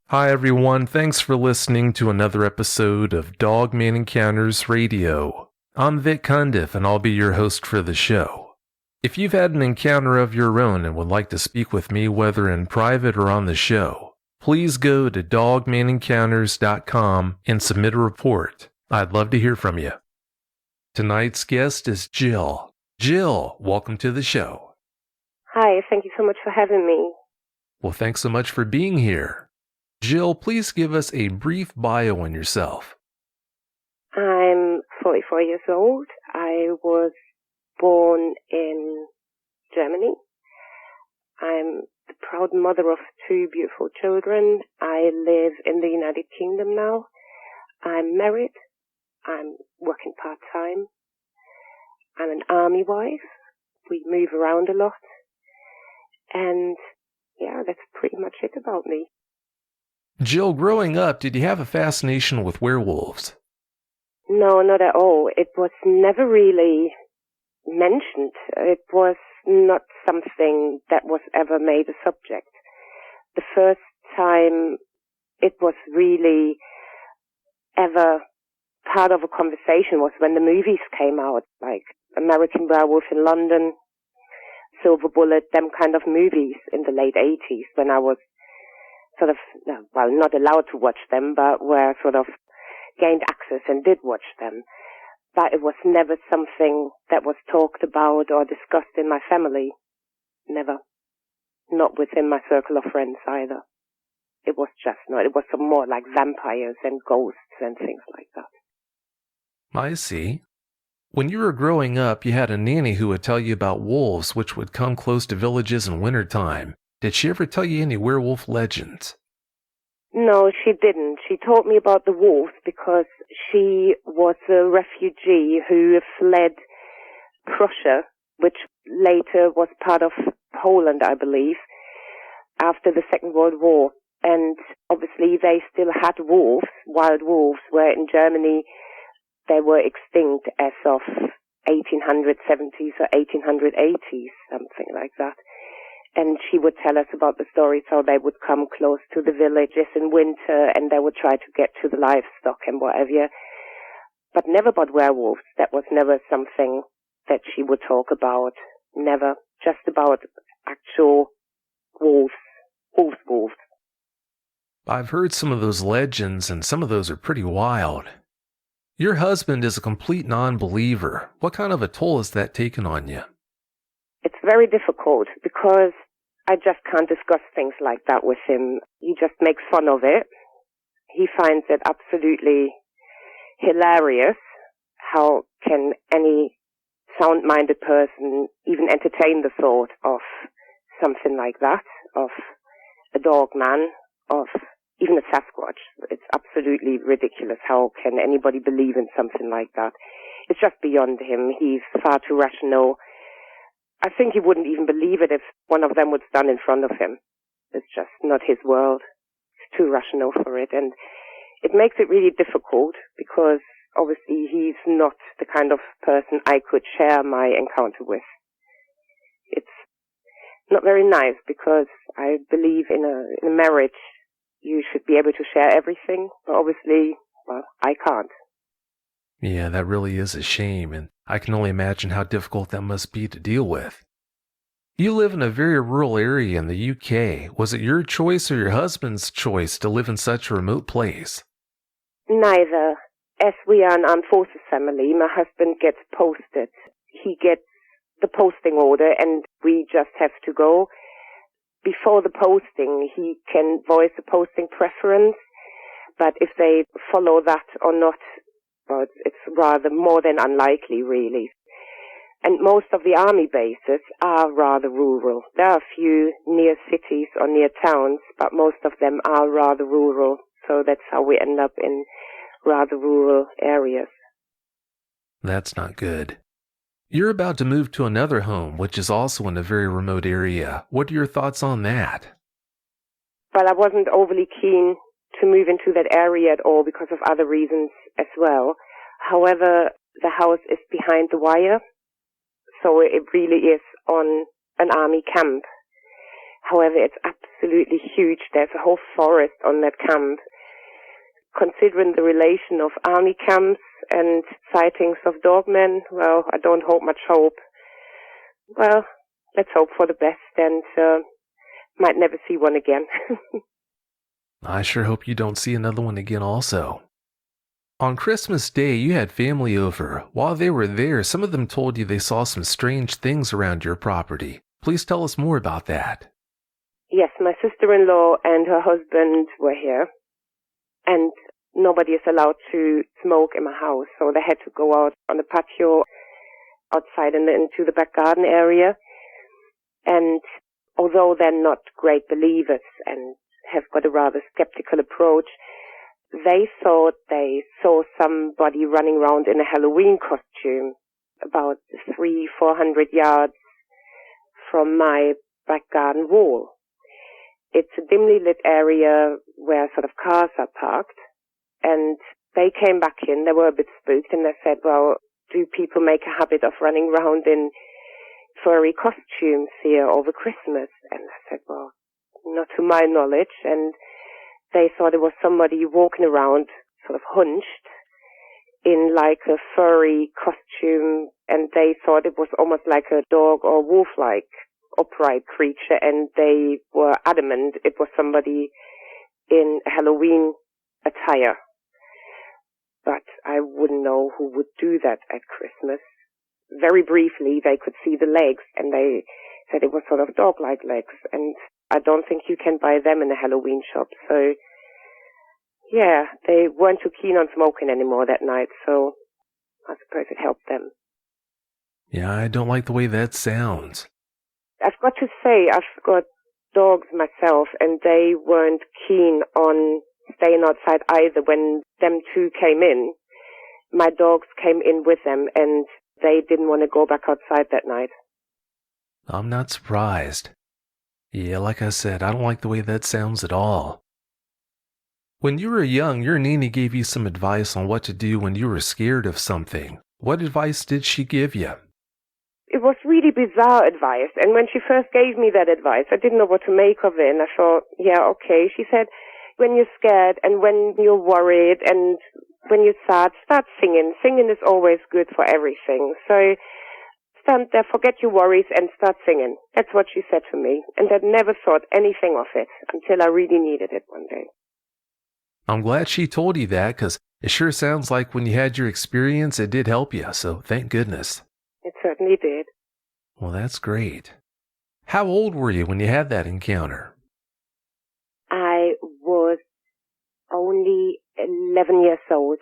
Hi everyone, thanks for listening to another episode of Dogman Encounters Radio. I'm Vic Cundiff and I'll be your host for the show. If you've had an encounter of your own and would like to speak with me whether in private or on the show, please go to dogmanencounters.com and submit a report. I'd love to hear from you. Tonight's guest is Jill. Jill, welcome to the show. Hi, thank you so much for having me. Well, thanks so much for being here. Jill, please give us a brief bio on yourself. I'm 44 years old. I was born in Germany. I'm the proud mother of two beautiful children. I live in the United Kingdom now. I'm married. I'm working part-time. I'm an army wife. We move around a lot. And yeah, that's pretty much it about me. Jill, growing up, did you have a fascination with werewolves? No, not at all. It was never really mentioned. It was not something that was ever made a subject. The first time it was really ever part of a conversation was when the movies came out, like American Werewolf in London, Silver Bullet, them kind of movies in the late 80s when I was sort of, well, not allowed to watch them, but were sort of gained access and did watch them. But it was never something that was talked about or discussed in my family. Never. Not within my circle of friends either. It was just not. It was some more like vampires and ghosts and things like that. I see. When you were growing up, you had a nanny who would tell you about wolves which would come close to villages in wintertime. Did she ever tell you any werewolf legends? No, she didn't. She told me about the wolves because she was a refugee who fled Prussia, which later was part of Poland, I believe, after the Second World War. And obviously they still had wolves, wild wolves, where in Germany they were extinct as of 1870s or 1880s, something like that. And she would tell us about the stories, how they would come close to the villages in winter and they would try to get to the livestock and whatever. But never about werewolves. That was never something that she would talk about. Never. Just about actual wolves. Wolves. I've heard some of those legends, and some of those are pretty wild. Your husband is a complete non-believer. What kind of a toll has that taken on you? It's very difficult because I just can't discuss things like that with him. He just makes fun of it. He finds it absolutely hilarious. How can any sound-minded person even entertain the thought of something like that, of a Dogman, of even a Sasquatch? It's absolutely ridiculous. How can anybody believe in something like that? It's just beyond him. He's far too rational. I think he wouldn't even believe it if one of them would stand in front of him. It's just not his world. He's too rational for it. And it makes it really difficult because obviously he's not the kind of person I could share my encounter with. It's not very nice because I believe in a marriage you should be able to share everything. But obviously, well, I can't. Yeah, that really is a shame, and I can only imagine how difficult that must be to deal with. You live in a very rural area in the UK. Was it your choice or your husband's choice to live in such a remote place? Neither. As we are an armed forces family, my husband gets posted. He gets the posting order and we just have to go. Before the posting, he can voice a posting preference, but if they follow that or not, well, it's rather more than unlikely, really. And most of the army bases are rather rural. There are a few near cities or near towns, but most of them are rather rural. So that's how we end up in rather rural areas. That's not good. You're about to move to another home, which is also in a very remote area. What are your thoughts on that? Well, I wasn't overly keen to move into that area at all because of other reasons as well. However, the house is behind the wire, so it really is on an army camp. However, it's absolutely huge. There's a whole forest on that camp. Considering the relation of army camps and sightings of dogmen, well, I don't hold much hope. Well, let's hope for the best and might never see one again. I sure hope you don't see another one again also. On Christmas Day, you had family over. While they were there, some of them told you they saw some strange things around your property. Please tell us more about that. Yes, my sister-in-law and her husband were here, and nobody is allowed to smoke in my house, so they had to go out on the patio outside and into the back garden area. And although they're not great believers and have got a rather skeptical approach, they thought they saw somebody running around in a Halloween costume about 300-400 yards from my back garden wall. It's a dimly lit area where sort of cars are parked, and they came back in. They were a bit spooked, and they said, well, do people make a habit of running around in furry costumes here over Christmas? And I said, well, not to my knowledge. And they thought it was somebody walking around sort of hunched in like a furry costume, and they thought it was almost like a dog or wolf-like upright creature, and they were adamant it was somebody in Halloween attire. But I wouldn't know who would do that at Christmas. Very briefly, they could see the legs, and they said it was sort of dog-like legs, and I don't think you can buy them in a Halloween shop. So, yeah, they weren't too keen on smoking anymore that night, so I suppose it helped them. Yeah, I don't like the way that sounds. I've got to say, I've got dogs myself, and they weren't keen on staying outside either. When them two came in, my dogs came in with them, and they didn't want to go back outside that night. I'm not surprised. Yeah, like I said, I don't like the way that sounds at all. When you were young, your nanny gave you some advice on what to do when you were scared of something. What advice did she give you? It was really bizarre advice, and when she first gave me that advice, I didn't know what to make of it, and I thought, yeah, okay. She said, when you're scared and when you're worried and when you're sad, start singing. Singing is always good for everything. So stand there, forget your worries, and start singing. That's what she said to me, and I never thought anything of it until I really needed it one day. I'm glad she told you that, because it sure sounds like when you had your experience, it did help you, so thank goodness. It certainly did. Well, that's great. How old were you when you had that encounter? I was only 11 years old.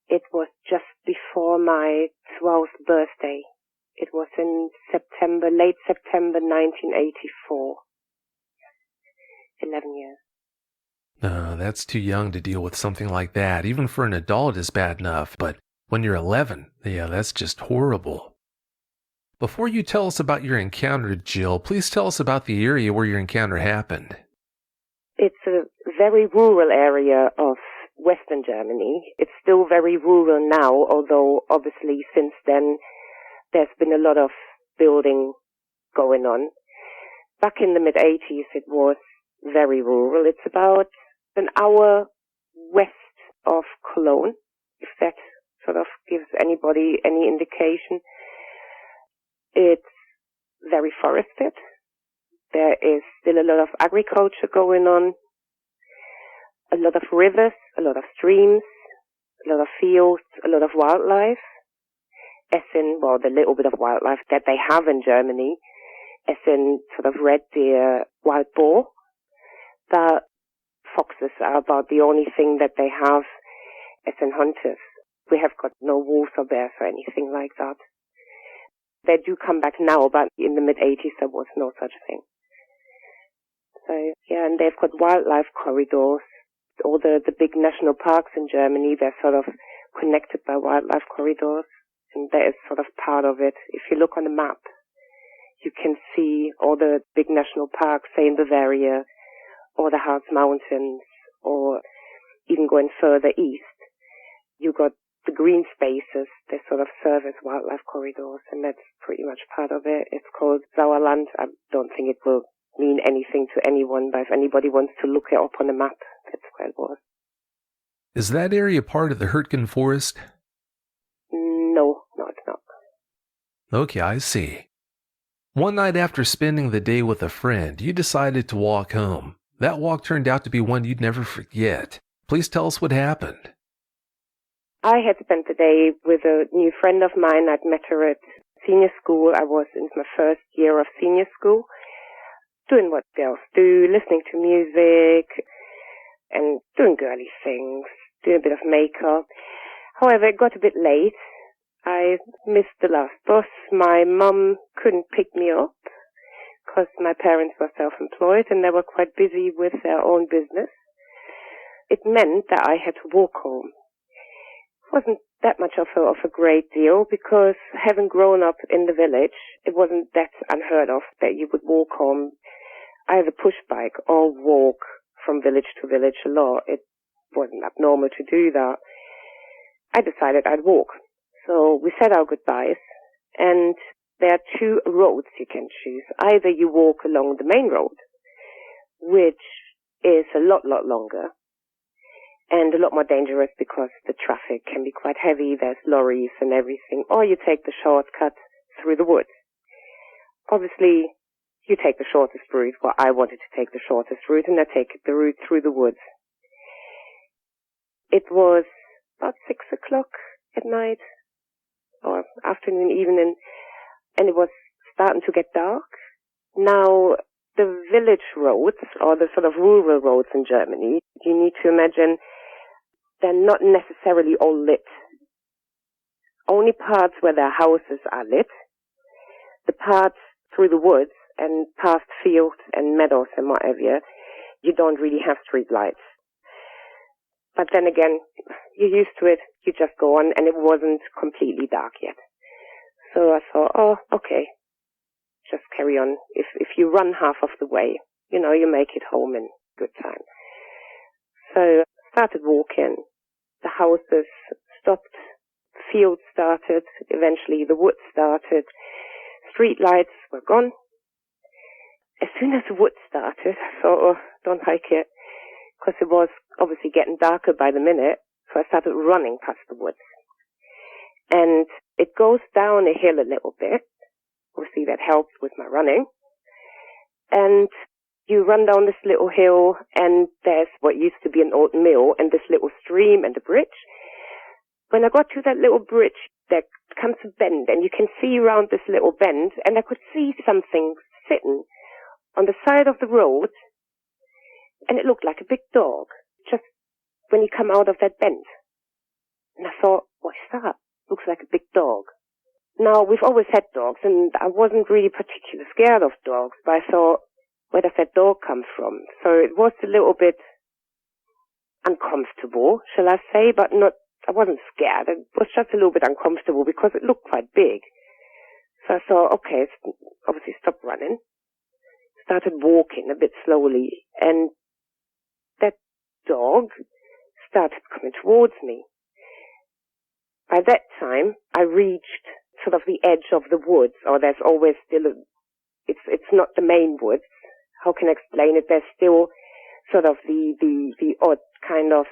It was just before my 12th birthday. It was in September, late September 1984. 11 years. That's too young to deal with something like that. Even for an adult is bad enough, but when you're 11, yeah, that's just horrible. Before you tell us about your encounter, Jill, please tell us about the area where your encounter happened. It's a very rural area of Western Germany. It's still very rural now, although obviously since then there's been a lot of building going on. Back in the mid-80s it was very rural. It's about an hour west of Cologne, if that sort of gives anybody any indication. It's very forested. There is still a lot of agriculture going on, a lot of rivers, a lot of streams, a lot of fields, a lot of wildlife, as in, well, the little bit of wildlife that they have in Germany, as in sort of red deer, wild boar. The foxes are about the only thing that they have as in hunters. We have got no wolves or bears or anything like that. They do come back now, but in the mid-80s there was no such thing. So, yeah, and they've got wildlife corridors. All the big national parks in Germany, they're sort of connected by wildlife corridors, and that is sort of part of it. If you look on the map, you can see all the big national parks, say in Bavaria, or the Harz Mountains, or even going further east. You got the green spaces, they sort of serve as wildlife corridors, and that's pretty much part of it. It's called Sauerland. I don't think it will mean anything to anyone, but if anybody wants to look it up on a map, that's where it was. Is that area part of the Hurtgen Forest? No, it's not. Okay, I see. One night after spending the day with a friend, you decided to walk home. That walk turned out to be one you'd never forget. Please tell us what happened. I had spent the day with a new friend of mine. I'd met her at senior school. I was in my first year of senior school, doing what girls do, listening to music and doing girly things, doing a bit of makeup. However, it got a bit late. I missed the last bus. My mum couldn't pick me up because my parents were self-employed and they were quite busy with their own business. It meant that I had to walk home. It wasn't that much of a great deal because having grown up in the village, it wasn't that unheard of that you would walk home, either push bike or walk from village to village a lot. It wasn't abnormal to do that. I decided I'd walk. So we said our goodbyes, and there are two roads you can choose. Either you walk along the main road, which is a lot longer, and a lot more dangerous because the traffic can be quite heavy, there's lorries and everything, or you take the shortcut through the woods. Obviously, you take the shortest route. Well, I wanted to take the shortest route, and I take the route through the woods. It was about 6 o'clock at night, or afternoon, evening, and it was starting to get dark. Now, the village roads, or the sort of rural roads in Germany, you need to imagine they're not necessarily all lit. Only parts where their houses are lit. The parts through the woods and past fields and meadows and whatever, you don't really have street lights. But then again, you're used to it, you just go on, and it wasn't completely dark yet. So I thought, oh, okay, just carry on. If you run half of the way, you make it home in good time. So I started walking, the houses stopped, fields started, eventually the woods started, street lights were gone. As soon as the woods started, I thought, oh, don't like it. Because it was obviously getting darker by the minute, so I started running past the woods. And it goes down a hill a little bit. Obviously that helps with my running. And you run down this little hill, and there's what used to be an old mill, and this little stream and a bridge. When I got to that little bridge, there comes a bend, and you can see around this little bend, and I could see something sitting on the side of the road, and it looked like a big dog, just when you come out of that bend. And I thought, what's that? Looks like a big dog. Now, we've always had dogs, and I wasn't really particularly scared of dogs, but I thought, where does that dog come from? So it was a little bit uncomfortable, shall I say, but I wasn't scared. It was just a little bit uncomfortable because it looked quite big. So I thought, okay, obviously stop running. Started walking a bit slowly, and that dog started coming towards me. By that time, I reached sort of the edge of the woods, or there's always still it's not the main woods. How can I explain it? There's still sort of the odd kind of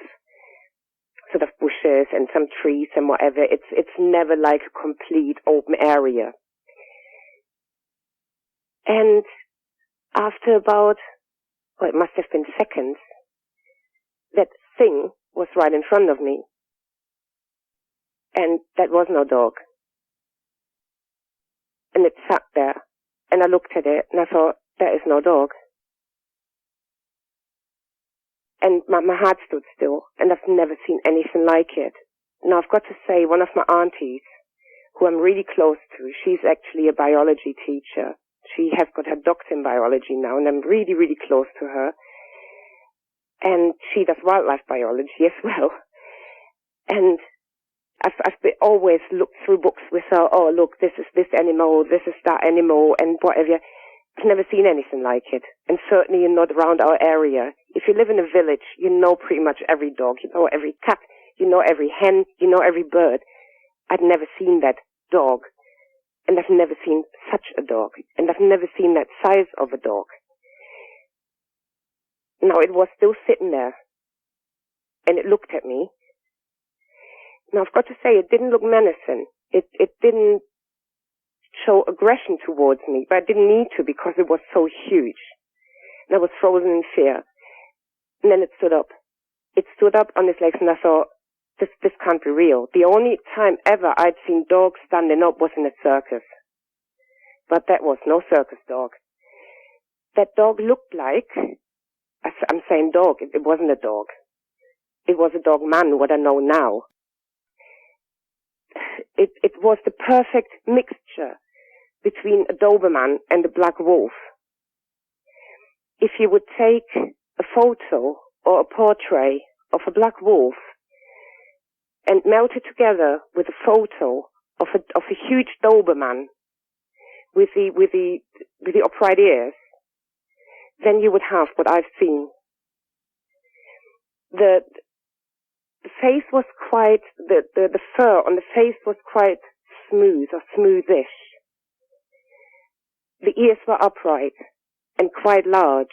sort of bushes and some trees and whatever. It's never like a complete open area. And after about, it must have been seconds, that thing was right in front of me. And that was no dog. And it sat there, and I looked at it, and I thought, there is no dog. And my heart stood still, and I've never seen anything like it. Now, I've got to say, one of my aunties, who I'm really close to, she's actually a biology teacher. She has got her doctor in biology now, and I'm really, really close to her. And she does wildlife biology as well. And I've always looked through books with her, oh, look, this is this animal, this is that animal, and whatever. I've never seen anything like it. And certainly not around our area. If you live in a village, you know pretty much every dog, you know every cat, you know every hen, you know every bird. I'd never seen that dog. And I've never seen such a dog. And I've never seen that size of a dog. Now, it was still sitting there, and it looked at me. Now, I've got to say, it didn't look menacing. It didn't show aggression towards me, but I didn't need to because it was so huge. And I was frozen in fear. And then it stood up. It stood up on its legs, and I thought, this can't be real. The only time ever I'd seen dogs standing up was in a circus. But that was no circus dog. That dog looked like, I'm saying dog, it wasn't a dog. It was a Dogman, what I know now. It was the perfect mixture between a Doberman and a black wolf. If you would take a photo or a portrait of a black wolf and melt it together with a photo of a huge Doberman with the upright ears, then you would have what I've seen. The face was quite, the fur on the face was quite smooth or smoothish. The ears were upright and quite large.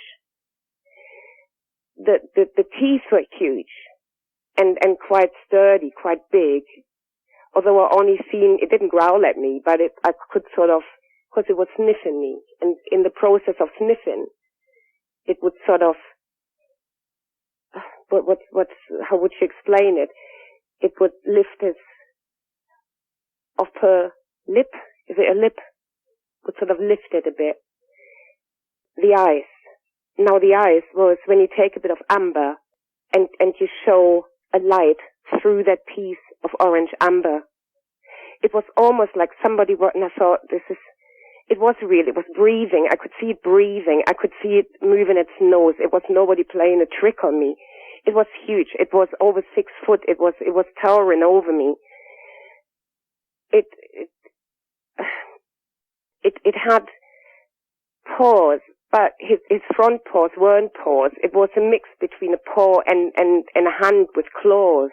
The teeth were huge and quite sturdy, quite big. Although I only seen, it didn't growl at me, but I could sort of, because it was sniffing me. And in the process of sniffing, it would sort of, how would you explain it? It would lift its upper lip. Is it a lip? Would sort of lift it a bit. The eyes. Now the eyes was when you take a bit of amber and you show a light through that piece of orange amber. It was almost like somebody wrote, and I thought, it was real. It was breathing. I could see it breathing. I could see it moving its nose. It was nobody playing a trick on me. It was huge. It was over 6 foot. It was towering over me. It had paws, but his front paws weren't paws. It was a mix between a paw and a hand with claws.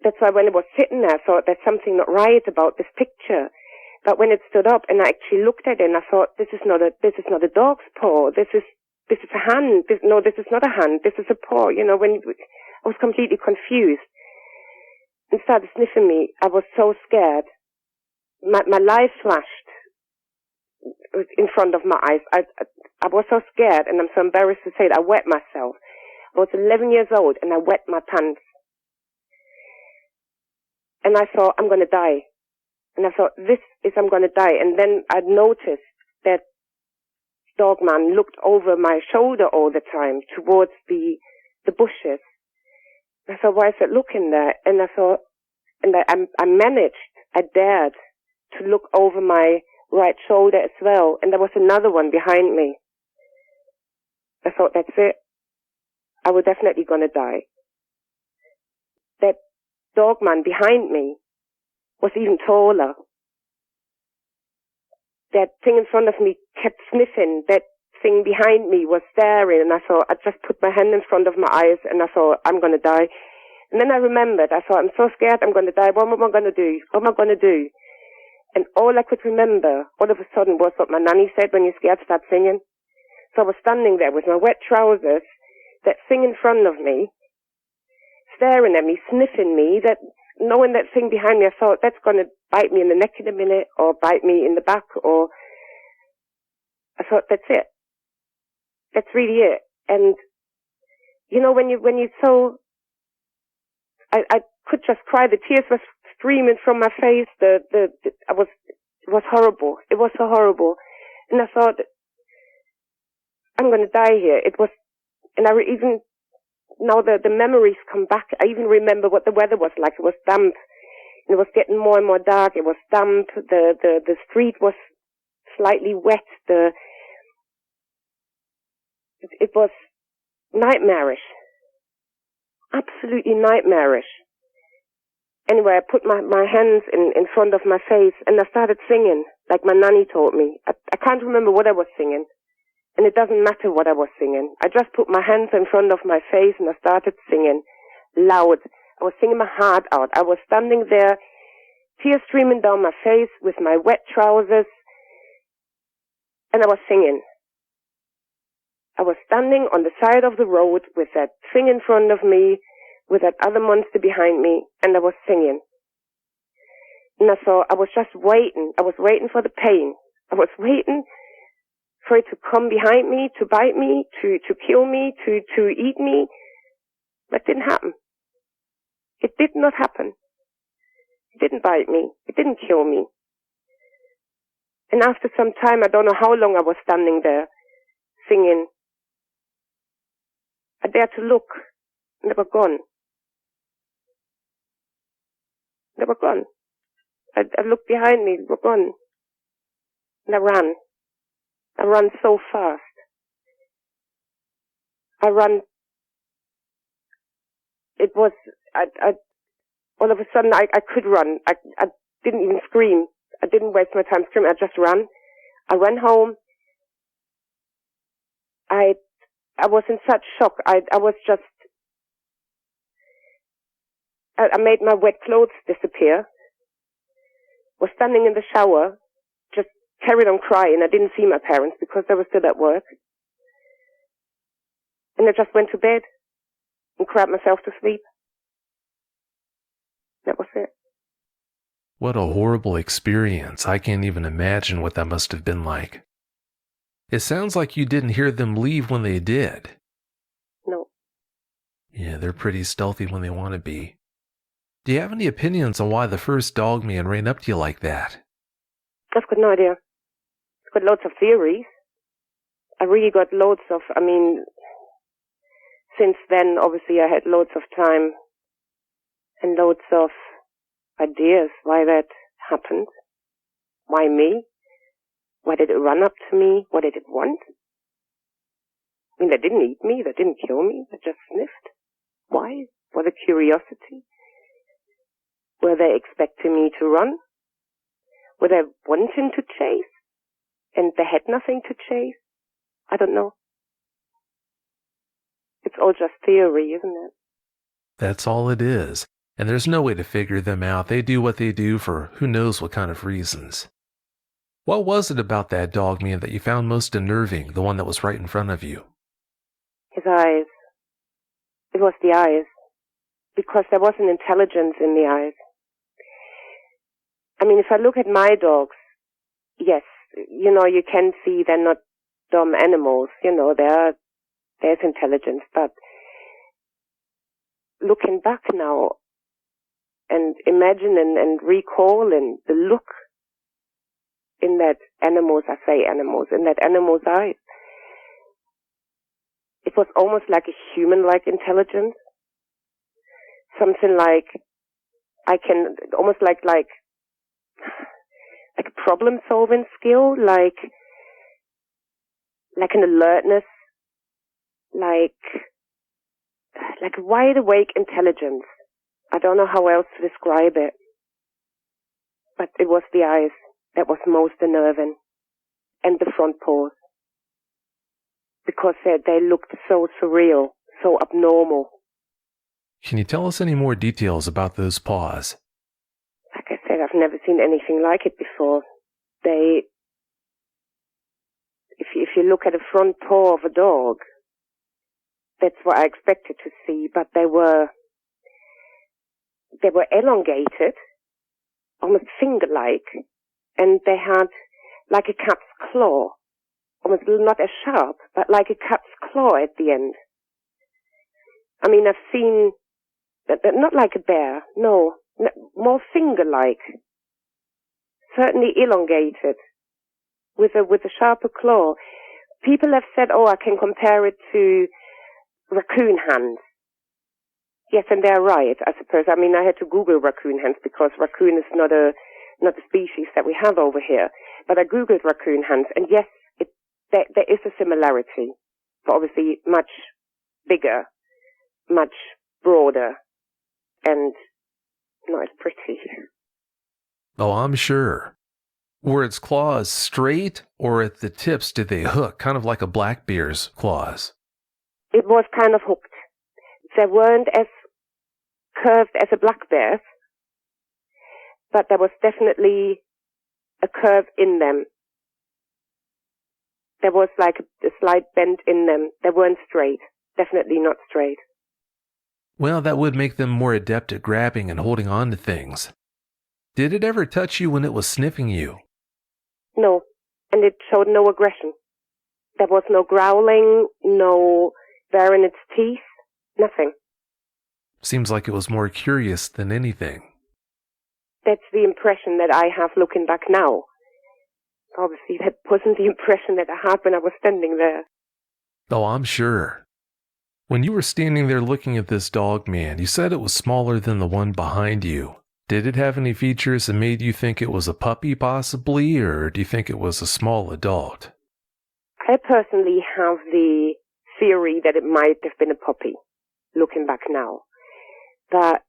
That's why when it was sitting there, I thought there's something not right about this picture. But when it stood up and I actually looked at it, and I thought, this is not a dog's paw. This is a hand. This is not a hand. This is a paw. You know, I was completely confused and started sniffing me. I was so scared. My life flashed in front of my eyes. I was so scared, and I'm so embarrassed to say it. I wet myself. I was 11 years old, and I wet my pants. And I thought, I'm going to die. And I thought, I'm going to die. And then I noticed that Dogman looked over my shoulder all the time towards the bushes. I thought, why is it looking there? And I thought, and I managed, I dared to look over my right shoulder as well. And there was another one behind me. I thought, that's it. I was definitely going to die. That Dogman behind me was even taller. That thing in front of me kept sniffing. That thing behind me was staring, and I thought, I just put my hand in front of my eyes, and I thought, I'm going to die. And then I remembered, I thought, I'm so scared, I'm going to die. What am I going to do? What am I going to do? And all I could remember, all of a sudden, was what my nanny said, when you're scared, start singing. So I was standing there with my wet trousers, that thing in front of me, staring at me, sniffing me, that knowing that thing behind me, I thought, that's going to bite me in the neck in a minute, or bite me in the back, or I thought, that's it. That's really it. And, you know, when you so, I could just cry. The tears were streaming from my face. It was horrible. It was so horrible. And I thought, I'm going to die here. It was, and even, now the memories come back. I even remember what the weather was like. It was damp. And it was getting more and more dark. It was damp. The street was slightly wet. It was nightmarish. Absolutely nightmarish. Anyway, I put my hands in front of my face and I started singing, like my nanny taught me. I can't remember what I was singing. And it doesn't matter what I was singing. I just put my hands in front of my face and I started singing loud. I was singing my heart out. I was standing there, tears streaming down my face with my wet trousers, and I was singing. I was standing on the side of the road with that thing in front of me, with that other monster behind me, and I was singing. And I was just waiting. I was waiting for the pain. I was waiting for it to come behind me, to bite me, to kill me, to eat me. That didn't happen. It did not happen. It didn't bite me. It didn't kill me. And after some time, I don't know how long I was standing there singing, I dared to look, and they were gone. They were gone. I looked behind me, they were gone. And I ran. I ran so fast. I ran. It was, all of a sudden I could run. I didn't even scream. I didn't waste my time screaming. I just ran. I ran home. I was in such shock. I was just, I made my wet clothes disappear. Was standing in the shower, just carried on crying. I didn't see my parents because they were still at work. And I just went to bed and cried myself to sleep. That was it. What a horrible experience. I can't even imagine what that must have been like. It sounds like you didn't hear them leave when they did. No. Yeah, they're pretty stealthy when they want to be. Do you have any opinions on why the first Dogman ran up to you like that? I've got no idea. I've got loads of theories. I really got loads of, since then, obviously, I had loads of time and loads of ideas why that happened. Why me? Why did it run up to me? What did it want? They didn't eat me. They didn't kill me. They just sniffed. Why? Was it curiosity? Were they expecting me to run? Were they wanting to chase? And they had nothing to chase? I don't know. It's all just theory, isn't it? That's all it is. And there's no way to figure them out. They do what they do for who knows what kind of reasons. What was it about that Dogman that you found most unnerving, the one that was right in front of you? His eyes. It was the eyes. Because there was an intelligence in the eyes. If I look at my dogs, yes, you can see they're not dumb animals. There's intelligence. But looking back now and imagining and recalling the look in that animal's eyes, it was almost like a human-like intelligence. Something like, almost like a problem-solving skill, like an alertness, like a wide-awake intelligence. I don't know how else to describe it. But it was the eyes that was most unnerving. And the front paws. Because they looked so surreal, so abnormal. Can you tell us any more details about those paws? Like I said, I've never seen anything like it before. If you look at a front paw of a dog, that's what I expected to see, but they were elongated, almost finger-like, and they had like a cat's claw, almost not as sharp, but like a cat's claw at the end. I've seen, not like a bear, no, more finger-like, certainly elongated, with a sharper claw. People have said, I can compare it to raccoon hands. Yes, and they're right, I suppose. I had to Google raccoon hands because raccoon is not a species that we have over here. But I Googled raccoon hands, and yes, there is a similarity, but obviously much bigger, much broader, and not as pretty. Oh, I'm sure. Were its claws straight, or at the tips did they hook, kind of like a black bear's claws? It was kind of hooked. They weren't as curved as a black bear's, but there was definitely a curve in them. There was like a slight bend in them. They weren't straight. Definitely not straight. Well, that would make them more adept at grabbing and holding on to things. Did it ever touch you when it was sniffing you? No. And it showed no aggression. There was no growling, no baring its teeth, nothing. Seems like it was more curious than anything. That's the impression that I have looking back now. Obviously, that wasn't the impression that I had when I was standing there. Oh, I'm sure. When you were standing there looking at this Dogman, you said it was smaller than the one behind you. Did it have any features that made you think it was a puppy possibly, or do you think it was a small adult? I personally have the theory that it might have been a puppy, looking back now. But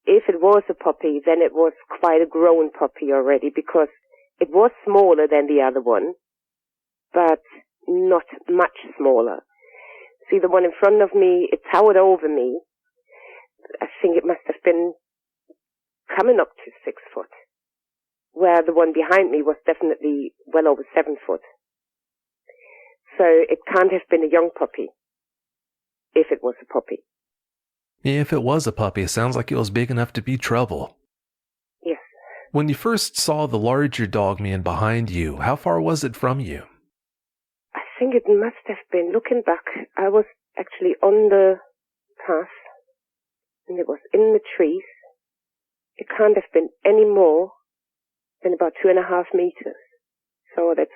if it was a puppy, then it was quite a grown puppy already, because it was smaller than the other one, but not much smaller. See, the one in front of me, it towered over me. I think it must have been coming up to 6 foot, where the one behind me was definitely well over 7 foot. So it can't have been a young puppy, if it was a puppy. If it was a puppy, it sounds like it was big enough to be trouble. Yes. When you first saw the larger Dogman behind you, how far was it from you? I think it must have been, looking back, I was actually on the path, and it was in the trees. It can't have been any more than about 2.5 meters. So that's,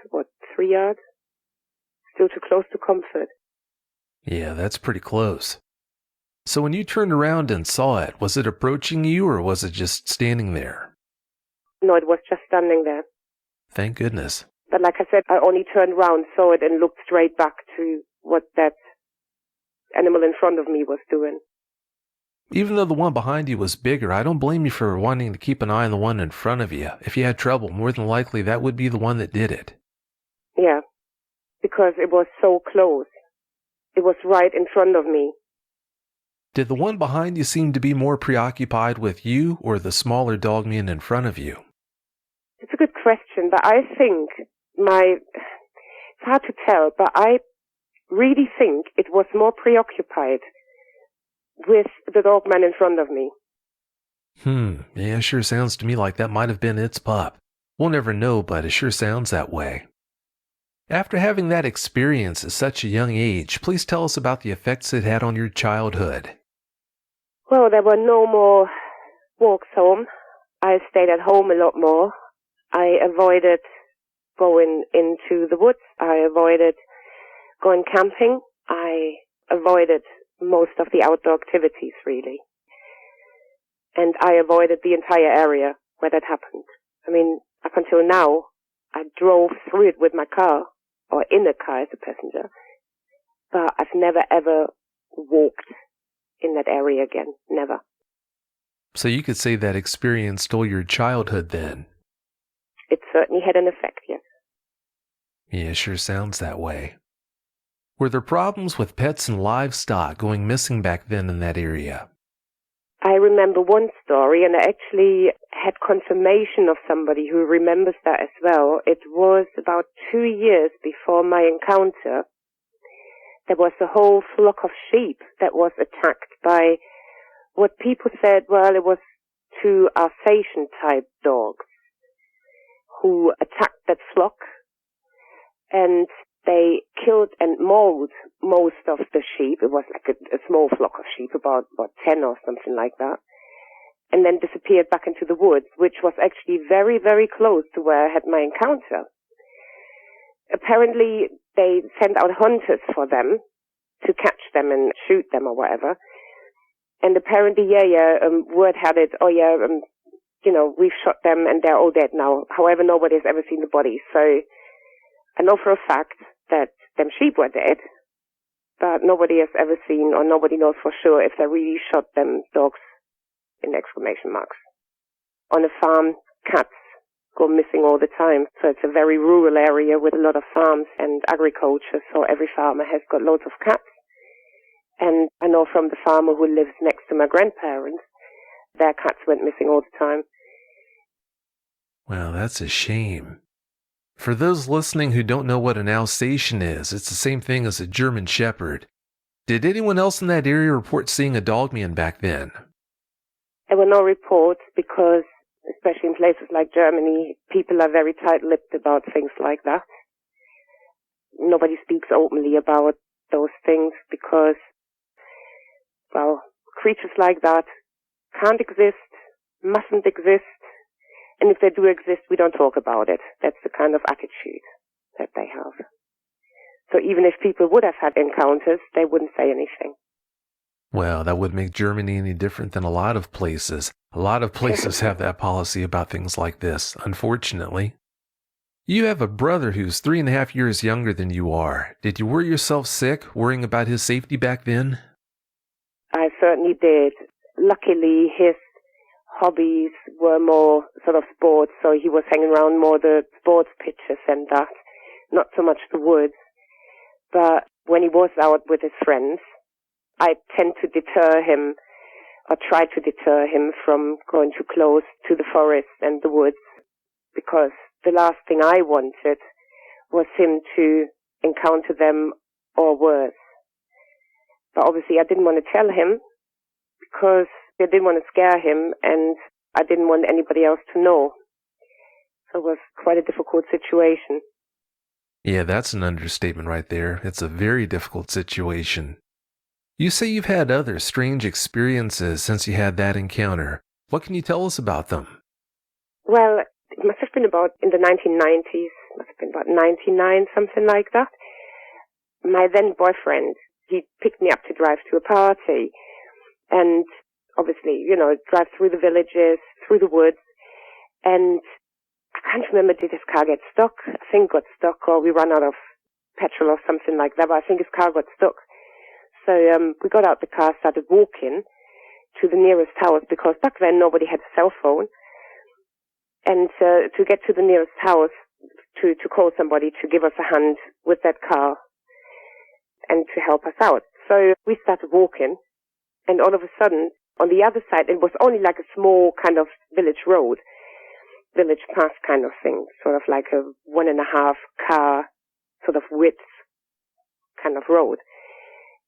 3 yards? Still too close to comfort. Yeah, that's pretty close. So when you turned around and saw it, was it approaching you or was it just standing there? No, it was just standing there. Thank goodness. But like I said, I only turned round, saw it, and looked straight back to what that animal in front of me was doing. Even though the one behind you was bigger, I don't blame you for wanting to keep an eye on the one in front of you. If you had trouble, more than likely that would be the one that did it. Yeah, because it was so close. It was right in front of me. Did the one behind you seem to be more preoccupied with you or the smaller Dogman in front of you? It's a good question, but I think it's hard to tell, but I really think it was more preoccupied with the Dogman in front of me. Yeah, sure sounds to me like that might have been its pup. We'll never know, but it sure sounds that way. After having that experience at such a young age, please tell us about the effects it had on your childhood. Well, there were no more walks home. I stayed at home a lot more. I avoided going into the woods. I avoided going camping. I avoided most of the outdoor activities, really. And I avoided the entire area where that happened. I mean, up until now, I drove through it with my car, or in a car as a passenger, but I've never ever walked in that area again. Never. So you could say that experience stole your childhood then? It certainly had an effect, yes. Yeah, sure sounds that way. Were there problems with pets and livestock going missing back then in that area? I remember one story, and I actually had confirmation of somebody who remembers that as well. It was about 2 years before my encounter. There was a whole flock of sheep that was attacked by what people said, well, it was 2 Alsatian-type dogs who attacked that flock, and they killed and mauled most of the sheep. It was like a small flock of sheep, about 10 or something like that, and then disappeared back into the woods, which was actually very, very close to where I had my encounter. Apparently, they sent out hunters for them to catch them and shoot them or whatever. And apparently, word had it, we've shot them and they're all dead now. However, nobody has ever seen the bodies. So I know for a fact that them sheep were dead, but nobody has ever seen, or nobody knows for sure if they really shot them dogs, in exclamation marks. On a farm, cats go missing all the time. So it's a very rural area with a lot of farms and agriculture. So every farmer has got loads of cats. And I know from the farmer who lives next to my grandparents, their cats went missing all the time. Well, that's a shame. For those listening who don't know what an Alsatian is, it's the same thing as a German Shepherd. Did anyone else in that area report seeing a Dogman back then? There were no reports because, especially in places like Germany, people are very tight-lipped about things like that. Nobody speaks openly about those things because, well, creatures like that can't exist, mustn't exist, and if they do exist, we don't talk about it. That's the kind of attitude that they have. So even if people would have had encounters, they wouldn't say anything. Well, that wouldn't make Germany any different than a lot of places. A lot of places have that policy about things like this, unfortunately. You have a brother who's 3.5 years younger than you are. Did you worry yourself sick, worrying about his safety back then? I certainly did. Luckily, his hobbies were more sort of sports, so he was hanging around more the sports pitches and that, not so much the woods. But when he was out with his friends, I tend to deter him, or try to deter him from going too close to the forest and the woods, because the last thing I wanted was him to encounter them or worse. But obviously I didn't want to tell him because I didn't want to scare him and I didn't want anybody else to know. So it was quite a difficult situation. Yeah, that's an understatement right there. It's a very difficult situation. You say you've had other strange experiences since you had that encounter. What can you tell us about them? Well, it must have been about in the 1990s, must have been about 99, something like that. My then boyfriend, he picked me up to drive to a party. And obviously, drive through the villages, through the woods. And I can't remember, did his car get stuck? I think got stuck, or we ran out of petrol or something like that, but I think his car got stuck. So we got out the car, started walking to the nearest house, because back then nobody had a cell phone. And to get to the nearest house, to call somebody to give us a hand with that car and to help us out. So we started walking, and all of a sudden, on the other side, it was only like a small kind of village road, village path kind of thing, sort of like a 1.5 car sort of width kind of road.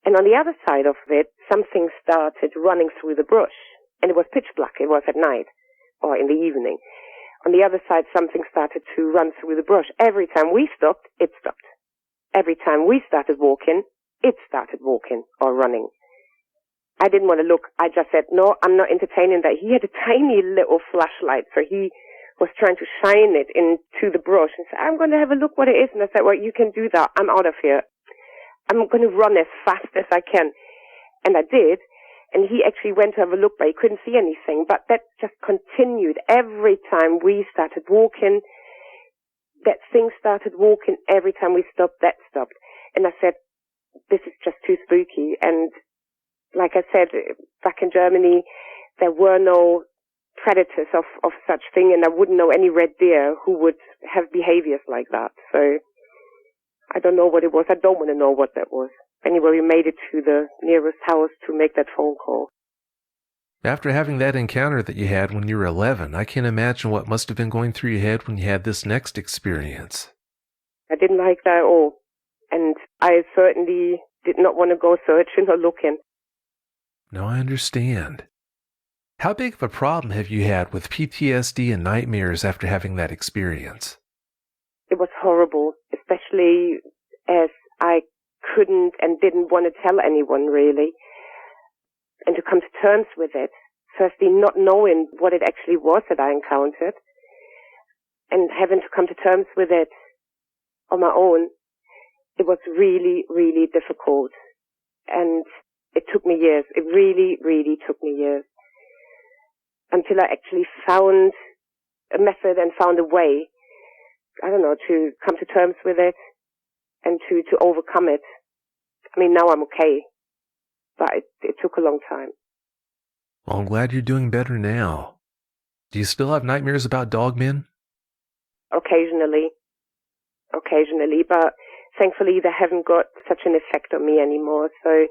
And on the other side of it, something started running through the brush. And it was pitch black. It was at night or in the evening. On the other side, something started to run through the brush. Every time we stopped, it stopped. Every time we started walking, it started walking or running. I didn't want to look. I just said, no, I'm not entertaining that. He had a tiny little flashlight, so he was trying to shine it into the brush and said, I'm going to have a look what it is. And I said, well, you can do that. I'm out of here. I'm going to run as fast as I can. And I did. And he actually went to have a look, but he couldn't see anything. But that just continued. Every time we started walking, that thing started walking. Every time we stopped, that stopped. And I said, this is just too spooky. And like I said, back in Germany, there were no predators of such thing, and I wouldn't know any red deer who would have behaviors like that. So I don't know what it was. I don't want to know what that was. Anyway, we made it to the nearest house to make that phone call. After having that encounter that you had when you were 11, I can't imagine what must have been going through your head when you had this next experience. I didn't like that at all. And I certainly did not want to go searching or looking. No, I understand. How big of a problem have you had with PTSD and nightmares after having that experience? It was horrible, especially as I couldn't and didn't want to tell anyone, really. And to come to terms with it, firstly not knowing what it actually was that I encountered, and having to come to terms with it on my own, it was really, really difficult. And it took me years. It really, really took me years. Until I actually found a method and found a way, I don't know, to come to terms with it and to overcome it. I mean, now I'm okay, but it took a long time. Well, I'm glad you're doing better now. Do you still have nightmares about dogmen? Occasionally, but thankfully they haven't got such an effect on me anymore. So,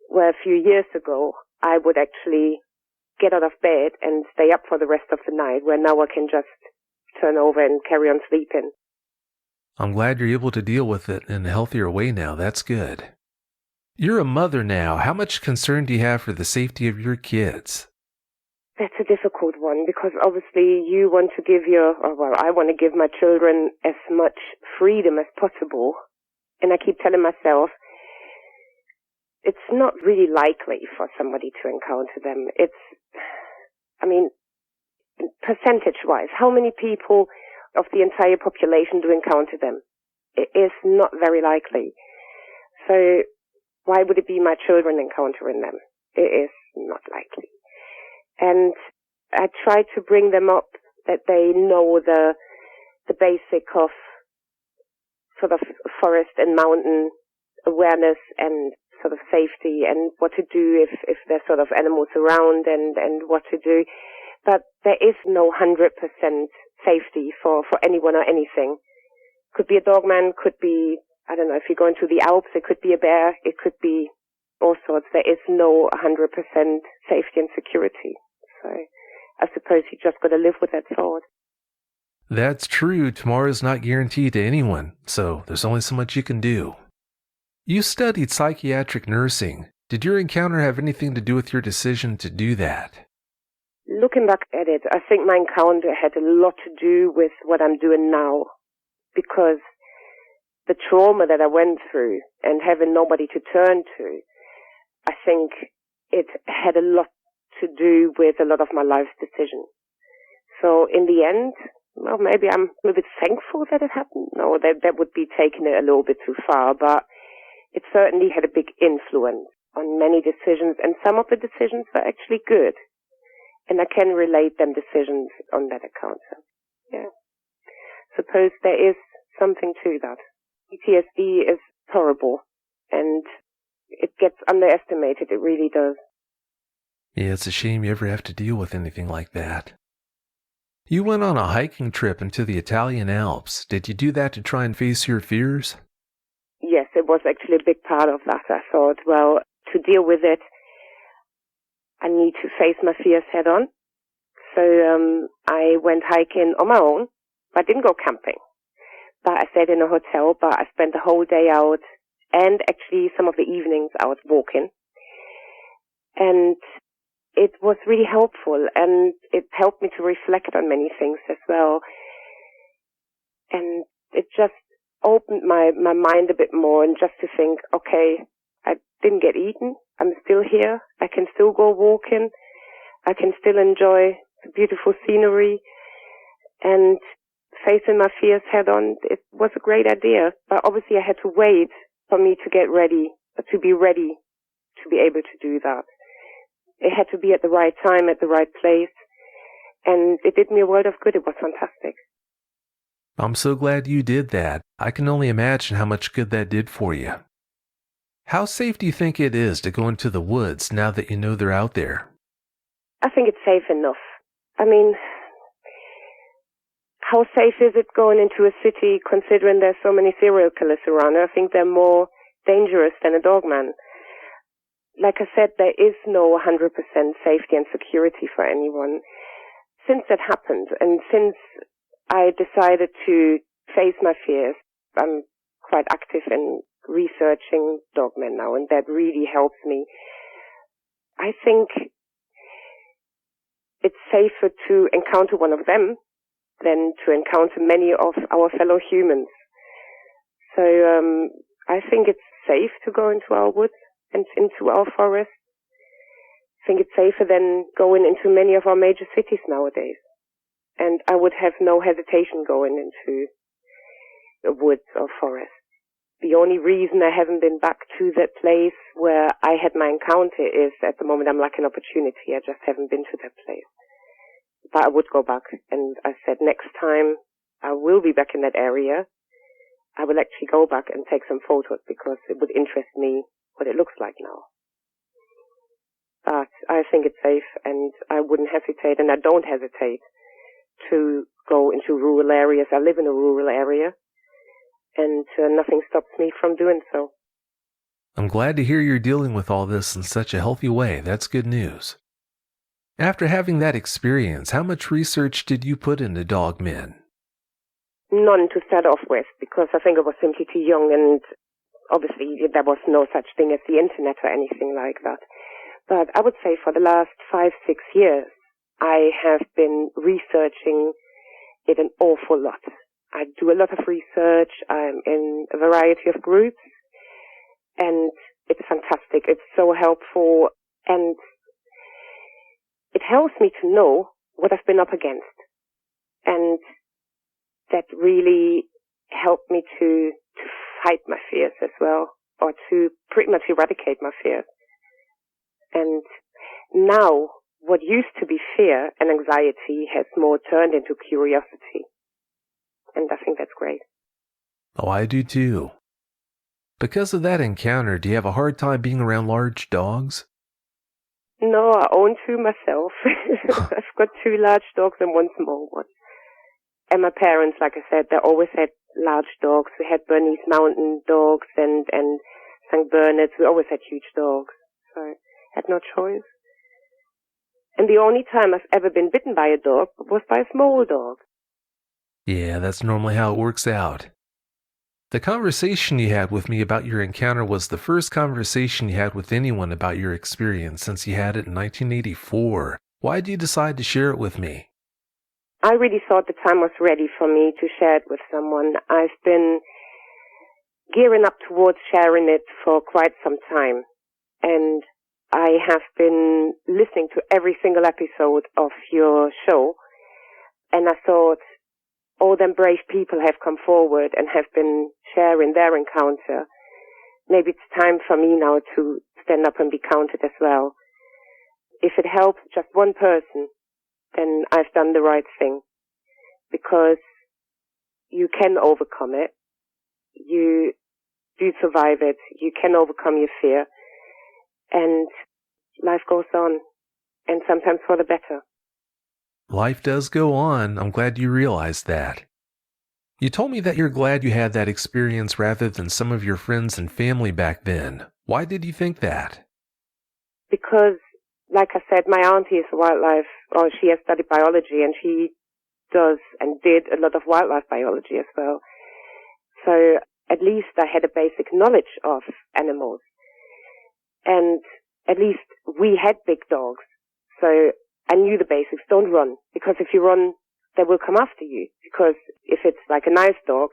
where a few years ago, I would actually get out of bed and stay up for the rest of the night, where now I can just turn over and carry on sleeping. I'm glad you're able to deal with it in a healthier way now. That's good. You're a mother now. How much concern do you have for the safety of your kids? That's a difficult one because obviously you want to give I want to give my children as much freedom as possible. And I keep telling myself, it's not really likely for somebody to encounter them. Percentage-wise, how many people of the entire population do encounter them? It is not very likely. So why would it be my children encountering them? It is not likely. And I try to bring them up that they know the basic of sort of forest and mountain awareness and sort of safety and what to do if there's sort of animals around and what to do. But there is no 100% safety for anyone or anything. Could be a dogman, could be, I don't know, if you go into the Alps, it could be a bear, it could be all sorts. There is no 100% safety and security. So I suppose you just got to live with that thought. That's true. Tomorrow's not guaranteed to anyone, so there's only so much you can do. You studied psychiatric nursing. Did your encounter have anything to do with your decision to do that? Looking back at it, I think my encounter had a lot to do with what I'm doing now, because the trauma that I went through and having nobody to turn to, I think it had a lot to do with a lot of my life's decisions. So in the end, well, maybe I'm a little bit thankful that it happened. No, that would be taking it a little bit too far, but it certainly had a big influence on many decisions, and some of the decisions were actually good. And I can relate them decisions on that account. So, yeah. Suppose there is something to that. PTSD is horrible, and it gets underestimated. It really does. Yeah, it's a shame you ever have to deal with anything like that. You went on a hiking trip into the Italian Alps. Did you do that to try and face your fears? Yes, it was actually a big part of that. I thought, well, to deal with it, I need to face my fears head on. So I went hiking on my own. I didn't go camping, but I stayed in a hotel, but I spent the whole day out and actually some of the evenings out walking. And it was really helpful, and it helped me to reflect on many things as well. And it just opened my mind a bit more, and just to think, okay, I didn't get eaten. I'm still here. I can still go walking. I can still enjoy the beautiful scenery. And facing my fears head on, it was a great idea. But obviously I had to wait for me to get ready, to be ready to be able to do that. It had to be at the right time, at the right place. And it did me a world of good. It was fantastic. I'm so glad you did that. I can only imagine how much good that did for you. How safe do you think it is to go into the woods now that you know they're out there? I think it's safe enough. I mean, how safe is it going into a city considering there's so many serial killers around? I think they're more dangerous than a dogman. Like I said, there is no 100% safety and security for anyone. Since that happened, and since I decided to face my fears, I'm quite active in researching Dogman now, and that really helps me. I think it's safer to encounter one of them than to encounter many of our fellow humans. So I think it's safe to go into our woods and into our forests. I think it's safer than going into many of our major cities nowadays. And I would have no hesitation going into the woods or forest. The only reason I haven't been back to that place where I had my encounter is at the moment I'm lacking opportunity. I just haven't been to that place. But I would go back, and I said next time I will be back in that area, I will actually go back and take some photos because it would interest me what it looks like now. But I think it's safe, and I wouldn't hesitate, and I don't hesitate to go into rural areas. I live in a rural area, and nothing stops me from doing so. I'm glad to hear you're dealing with all this in such a healthy way. That's good news. After having that experience, how much research did you put into Dogman? none to start off with, because I think I was simply too young, and obviously there was no such thing as the internet or anything like that. But I would say for the last 5-6 years, I have been researching it an awful lot. I do a lot of research. I'm in a variety of groups, and it's fantastic. It's so helpful, and it helps me to know what I've been up against. And that really helped me to fight my fears as well, or to pretty much eradicate my fears. And now, what used to be fear and anxiety has more turned into curiosity. And I think that's great. Oh, I do too. Because of that encounter, do you have a hard time being around large dogs? No, I own 2 myself. I've got 2 large dogs and 1 small one. And my parents, like I said, they always had large dogs. We had Bernese Mountain dogs and St. Bernards. We always had huge dogs. So I had no choice. And the only time I've ever been bitten by a dog was by a small dog. Yeah, that's normally how it works out. The conversation you had with me about your encounter was the first conversation you had with anyone about your experience since you had it in 1984. Why did you decide to share it with me? I really thought the time was ready for me to share it with someone. I've been gearing up towards sharing it for quite some time. And I have been listening to every single episode of your show. And I thought, all them brave people have come forward and have been sharing their encounter. Maybe it's time for me now to stand up and be counted as well. If it helps just one person, then I've done the right thing. Because you can overcome it. You do survive it. You can overcome your fear. And life goes on. And sometimes for the better. Life does go on. I'm glad you realized that. You told me that you're glad you had that experience rather than some of your friends and family back then. Why did you think that? Because, like I said, my auntie is a wildlife, or she has studied biology, and she does and did a lot of wildlife biology as well. So at least I had a basic knowledge of animals. And at least we had big dogs. So I knew the basics. Don't run. Because if you run, they will come after you. Because if it's like a nice dog,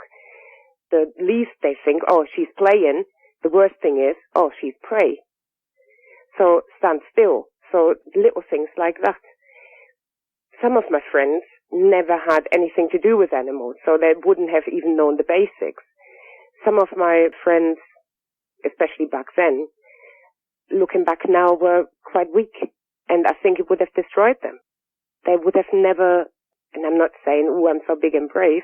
the least they think, oh, she's playing. The worst thing is, oh, she's prey. So stand still. So little things like that. Some of my friends never had anything to do with animals, so they wouldn't have even known the basics. Some of my friends, especially back then, looking back now, were quite weak. And I think it would have destroyed them. They would have never, and I'm not saying, oh, I'm so big and brave.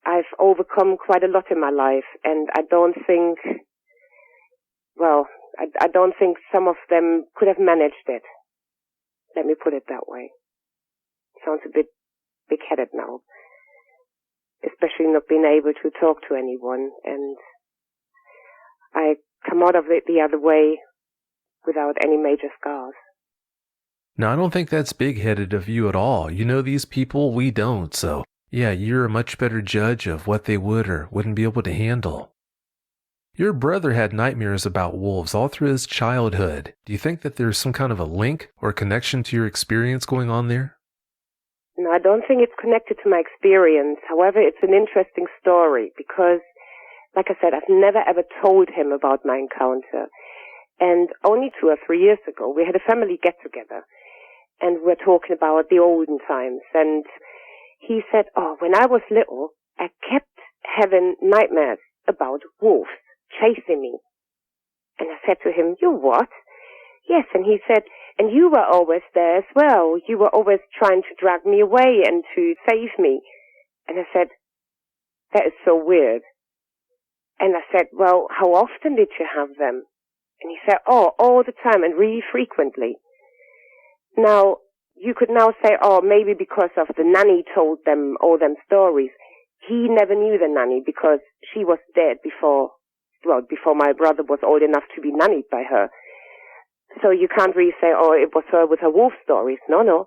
I've overcome quite a lot in my life, and I don't think, well, I don't think some of them could have managed it. Let me put it that way. Sounds a bit big-headed now. Especially not being able to talk to anyone, and I come out of it the other way without any major scars. No, I don't think that's big-headed of you at all. You know these people, we don't, so yeah, you're a much better judge of what they would or wouldn't be able to handle. Your brother had nightmares about wolves all through his childhood. Do you think that there's some kind of a link or connection to your experience going on there? No, I don't think it's connected to my experience. However, it's an interesting story because, like I said, I've never ever told him about my encounter. And only 2 or 3 years ago, we had a family get-together. And we're talking about the olden times. And he said, oh, when I was little, I kept having nightmares about wolves chasing me. And I said to him, you what? Yes, and he said, and you were always there as well. You were always trying to drag me away and to save me. And I said, that is so weird. And I said, well, how often did you have them? And he said, oh, all the time and really frequently. Now, you could now say, oh, maybe because of the nanny told them all them stories. He never knew the nanny because she was dead before my brother was old enough to be nannied by her. So you can't really say, oh, it was her with her wolf stories. No.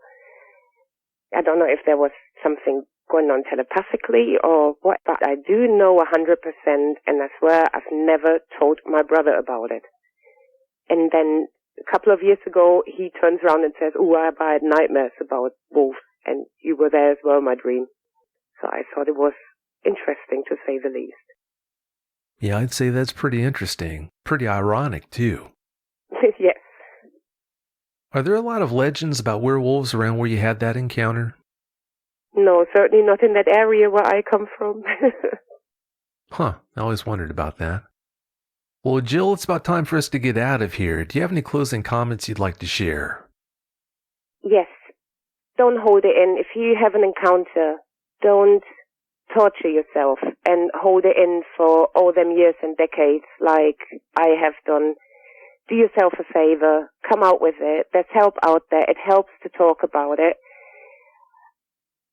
I don't know if there was something going on telepathically or what, but I do know 100%, and I swear I've never told my brother about it. And then a couple of years ago, he turns around and says, "Oh, I had nightmares about wolves, and you were there as well in my dream." So I thought it was interesting, to say the least. Yeah, I'd say that's pretty interesting. Pretty ironic, too. Yes. Are there a lot of legends about werewolves around where you had that encounter? No, certainly not in that area where I come from. Huh, I always wondered about that. Well, Jill, it's about time for us to get out of here. Do you have any closing comments you'd like to share? Yes. Don't hold it in. If you have an encounter, don't torture yourself and hold it in for all them years and decades like I have done. Do yourself a favor. Come out with it. There's help out there. It helps to talk about it.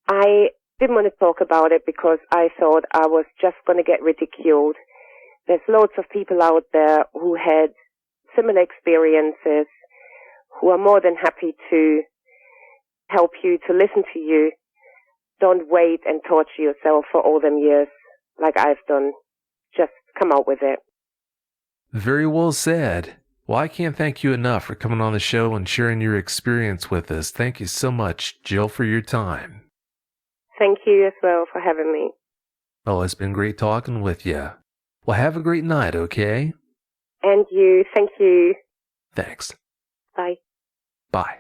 I didn't want to talk about it because I thought I was just going to get ridiculed. There's loads of people out there who had similar experiences, who are more than happy to help you, to listen to you. Don't wait and torture yourself for all them years like I've done. Just come out with it. Very well said. Well, I can't thank you enough for coming on the show and sharing your experience with us. Thank you so much, Jill, for your time. Thank you as well for having me. Oh, it's been great talking with you. Well, have a great night, okay? And you. Thank you. Thanks. Bye. Bye.